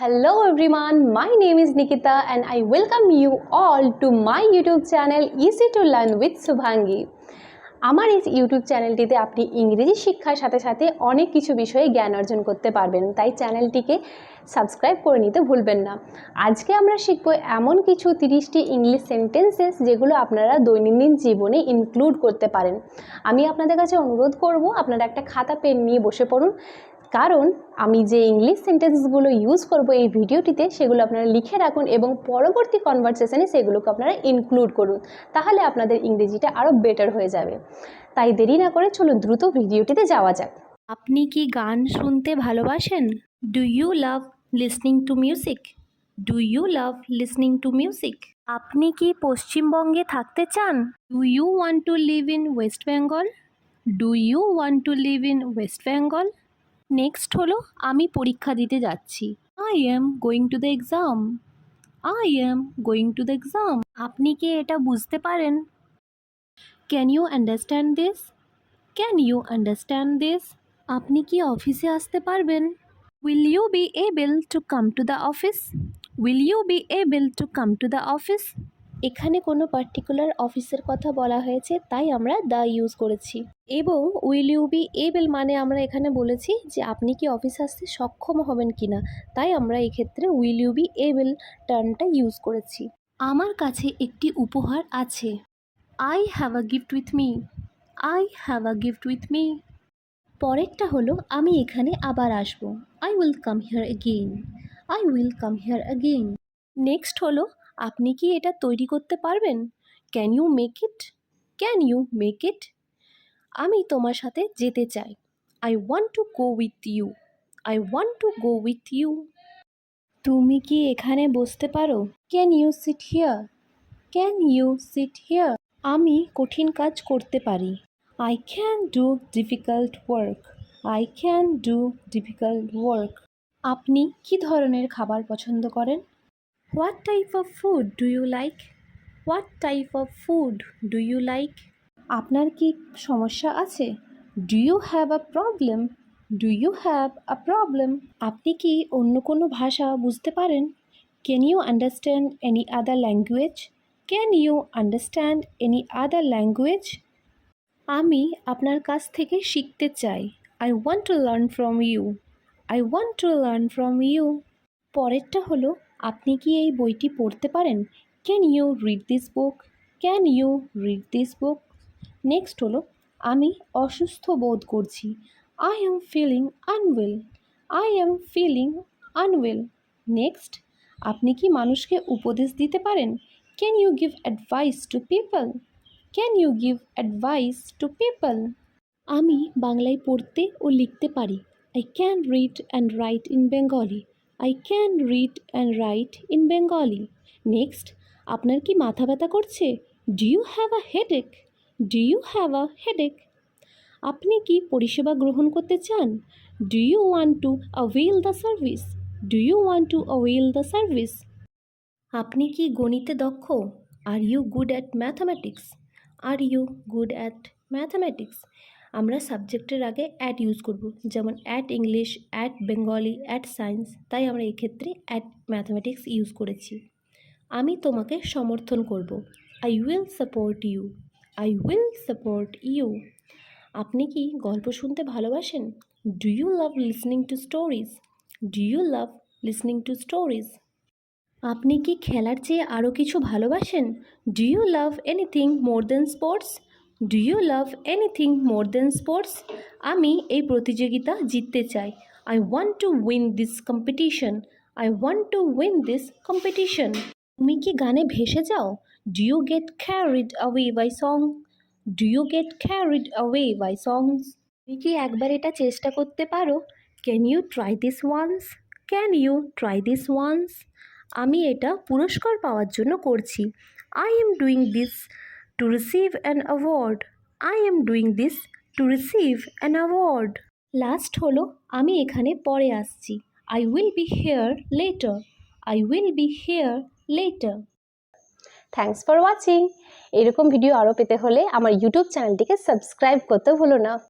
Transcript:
Hello everyone, my name is Nikita and I welcome you all to my YouTube channel Easy to Learn with Subhangi. আমার এই YouTube চ্যানেলটিতে আপনি ইংরেজি শিক্ষার সাথে সাথে অনেক কিছু বিষয়ে জ্ঞান অর্জন করতে পারবেন, তাই চ্যানেলটিকে সাবস্ক্রাইব করে নিতে ভুলবেন না। আজকে আমরা শিখব এমন কিছু 30টি ইংলিশ সেন্টেন্সেস যেগুলো আপনারা দৈনন্দিন জীবনে ইনক্লুড করতে পারেন। আমি আপনাদের কাছে অনুরোধ করব আপনারা একটা খাতা পেন নিয়ে বসে পড়ুন, কারণ আমি যে ইংলিশ সেন্টেন্সগুলো ইউজ করব এই ভিডিওটিতে সেগুলো আপনারা লিখে রাখুন এবং পরবর্তী কনভারসেশনে সেগুলোকে আপনারা ইনক্লুড করুন, তাহলে আপনাদের ইংরেজিটা আরও বেটার হয়ে যাবে। তাই দেরি না করে চলুন দ্রুত ভিডিওটিতে যাওয়া যাক। আপনি কি গান শুনতে ভালোবাসেন? Do you love listening to music? Do you love listening to music? আপনি কি পশ্চিমবঙ্গে থাকতে চান? Do you want to live in West Bengal? Do you want to live in West Bengal? Next হলো আমি পরীক্ষা দিতে যাচ্ছি। I am going to the exam. I am going to the exam. আপনি কি এটা বুঝতে পারেন? Can you understand this? Can you understand this? আপনি কি অফিসে আসতে পারবেন? Will you be able to come to the office? Will you be able to come to the office? এখানে কোনো পার্টিকুলার অফিসের কথা বলা হয়েছে, তাই আমরা দ্য ইউজ করেছি। এবং উইল ইউ বি এবল মানে আমরা এখানে বলেছি যে আপনি কি অফিসে আসতে সক্ষম হবেন কি না, তাই আমরা এক্ষেত্রে উইল ইউ বি এবল টার্মটা ইউজ করেছি। আমার কাছে একটি উপহার আছে। I have a gift with me. I have a gift with me. পরেরটা হলো আমি এখানে আবার আসব। I will come here again. I will come here again. Next হলো আপনি কি এটা তৈরি করতে পারবেন? Can you make it? Can you make it? আমি তোমার সাথে যেতে চাই। I want to go with you. I want to go with you. তুমি কি এখানে বসতে পারো? Can you sit here? Can you sit here? আমি কঠিন কাজ করতে পারি। I can do difficult work. I can do difficult work. আপনি কি ধরনের খাবার পছন্দ করেন? What type of food do you like? What type of food do you like? আপনার কি সমস্যা আছে? Do you have a problem? Do you have a problem? আপনি কি অন্য কোনো ভাষা বুঝতে পারেন? Can you understand any other language? Can you understand any other language? আমি আপনার কাছ থেকে শিখতে চাই। I want to learn from you. I want to learn from you. পরেরটা হলো আপনি কি এই বইটি পড়তে পারেন? Can you read this book? Can you read this book? Next হলো আমি অসুস্থ বোধ করছি। I am feeling unwell. I am feeling unwell. Next আপনি কি মানুষকে উপদেশ দিতে পারেন? Can you give advice to people? Can you give advice to people? আমি বাংলায় পড়তে ও লিখতে পারি। I can read and write in Bengali. I can read and write in Bengali. Next আপনার কি মাথা ব্যথা করছে? Do you have a headache? Do you have a headache? আপনি কি পরিষেবা গ্রহণ করতে চান? Do you want to avail the service? Do you want to avail the service? আপনি কি গণিতে দক্ষ? Are you good at mathematics? Are you good at mathematics? আমরা সাবজেক্টের আগে অ্যাট ইউজ করব, যেমন at English, at Bengali, at science, তাই আমরা এক্ষেত্রে অ্যাট ম্যাথামেটিক্স ইউজ করেছি। আমি তোমাকে সমর্থন করব। I will support you. I will support you. আপনি কি গল্প শুনতে ভালোবাসেন? Do you love listening to stories? Do you love listening to stories? আপনি কি খেলার চেয়ে আরও কিছু ভালোবাসেন? Do you love anything more then sports? Do you love anything more then sports? আমি এই প্রতিযোগিতা জিততে চাই। I want to win this competition. I want to win this competition. তুমি কি গানে ভেসে যাও? Do you get carried away by song? Do you get carried away by songs? তুমি কি একবার এটা চেষ্টা করতে পারো? Can you try this once? Can you try this once? আমি এটা পুরস্কার পাওয়ার জন্য করছি। I am doing this to receive an award. I am doing this to receive an award. Last হলো আমি এখানে পরে আসছি। I will be here later. I will be here letter. Thanks for watching. এরকম ভিডিও আরও পেতে হলে আমার ইউটিউব চ্যানেলটিকে সাবস্ক্রাইব করতে ভুলো না।